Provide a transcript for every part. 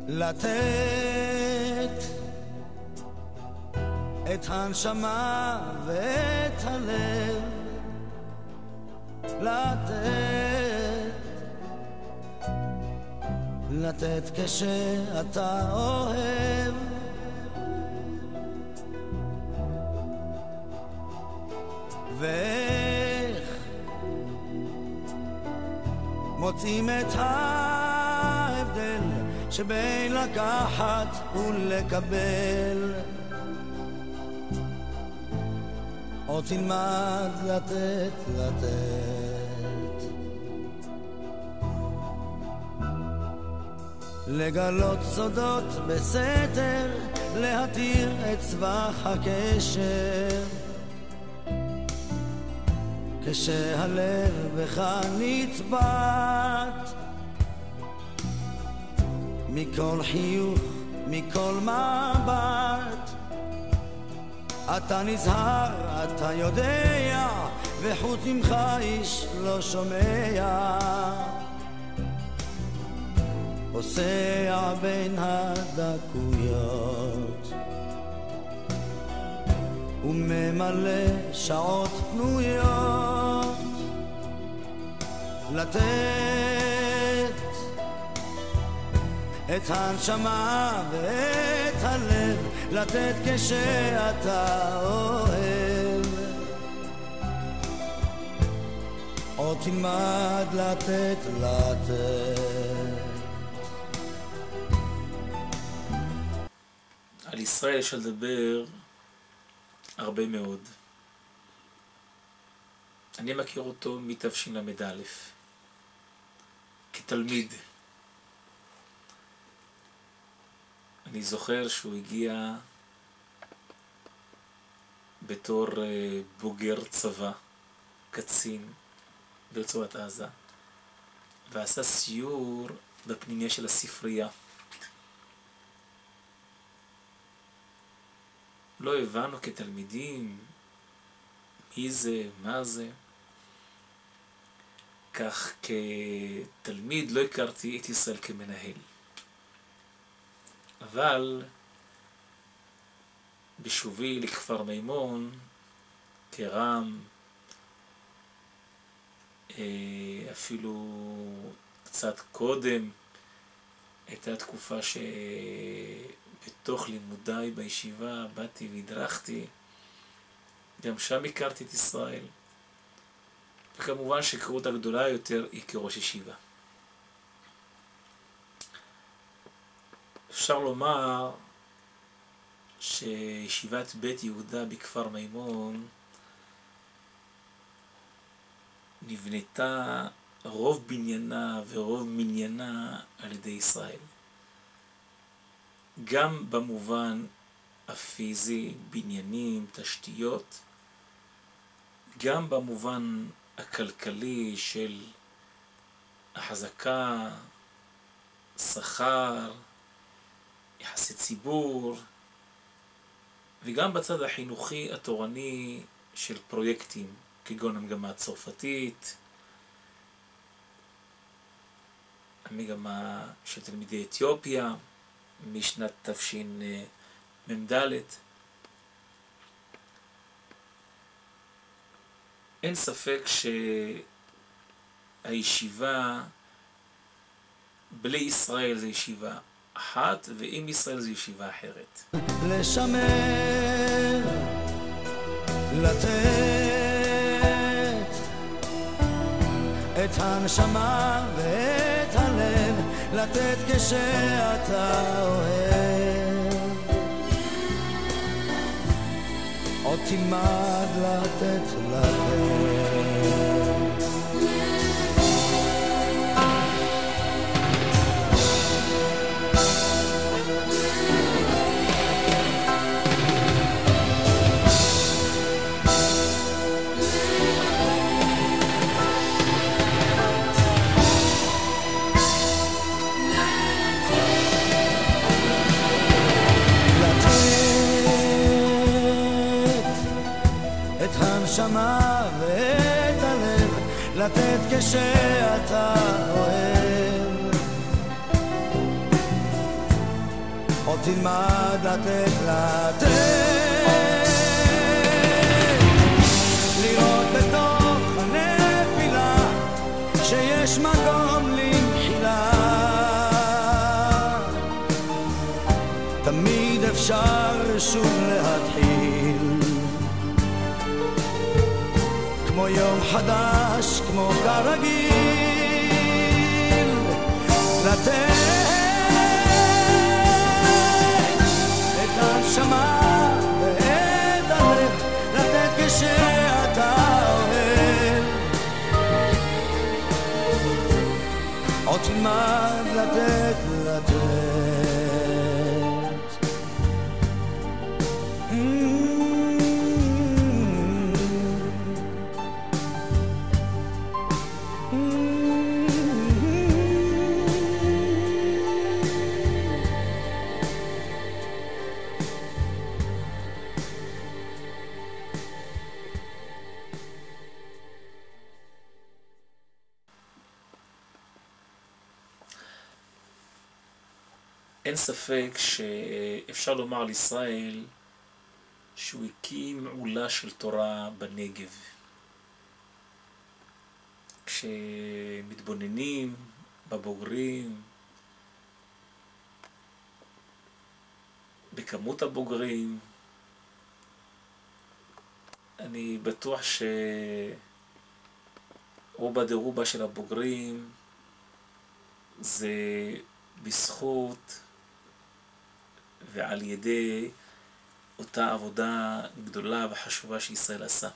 לתת את הנשמה ואת הלב, לתת כשאתה אוהב, ואיך מוצאים את ההבדל שבין לקחת ולקבל. או תלמד לתת, לגלות סודות בסתר, להתיר את צבח הקשר, כשהלב בך נצבט, מכל חיוך, מכל מבט. אתה נזהר, אתה יודע, וחוץ ממך איש לא שומע, פוסע בין הדקויות וממלא שעות פנויות. לתת את הנשמה ואת הלב, לתת כשאתה אוהב, או תלמד לתת. על ישראל יש לדבר הרבה מאוד. אני מכיר אותו מתשל"א כתלמיד. אני זוכר שהוא הגיע בתור בוגר צבא, קצין ברצועת עזה, ועשה סיור בפנימיה של הספרייה. לא הבנו כתלמידים מי זה, מה זה. כך כתלמיד לא הכרתי את ישראל כמנהל. אבל בשובי לכפר מימון, כרם, אפילו קצת קודם, הייתה תקופה שבתוך לימודיי בישיבה באתי והדרכתי, גם שם הכרתי את ישראל. וכמובן שהכרות הגדולה יותר היא כראש ישיבה. אפשר לומר שישיבת בית יהודה בכפר מימון נבנתה רוב בניינה ורוב מניינה על ידי ישראל. גם במובן הפיזי, בניינים, תשתיות, גם במובן הכלכלי של החזקה, שכר, יחסי ציבור, וגם בצד החינוכי התורני של פרויקטים, כגון המגמה הצרפתית, המגמה של תלמידי אתיופיה משנת תשמ"ד. אין ספק שהישיבה בלי ישראל זה ישיבה אחת, ועם ישראל זה ישיבה אחרת. לשמר, לתת את הנשמה ואת הלב, לתת כשאתה אוהב, עוד תלמד לתת. הנשמה ואת הלב, לתת כשאתה אוהב, עוד תלמד לתת לראות בתוך הנפילה שיש מקום למחילה, תמיד אפשר שוב להתחיל, כמו יום חדש, כמו כרגיל, לתת את הנשמה ואת הלב, לתת כשאתה אוהב, עוד תלמד לתת אין ספק שאפשר לומר על ישראל שהוא הקים עולה של תורה בנגב. כשמתבוננים בבוגרים, בכמות הבוגרים, אני בטוח שרובה דרובה של הבוגרים זה בזכות ועל ידי אותה עבודה גדולה וחשובה שישראל עשה.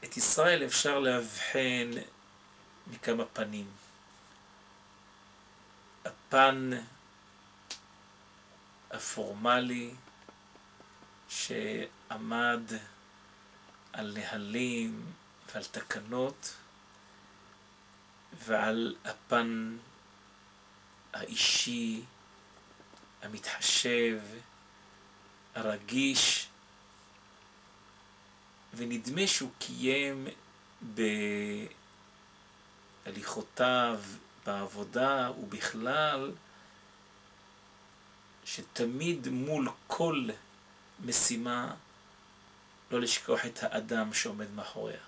את ישראל אפשר להבחן מכמה פנים. הפן הפורמלי שעמד על נהלים ועל תקנות, ועל הפן האישי, המתחשב, הרגיש, ונדמה שהוא קיים בהליכותיו, בעבודה ובכלל, שתמיד מול כל משימה לא לשכוח את האדם שעומד מאחוריה.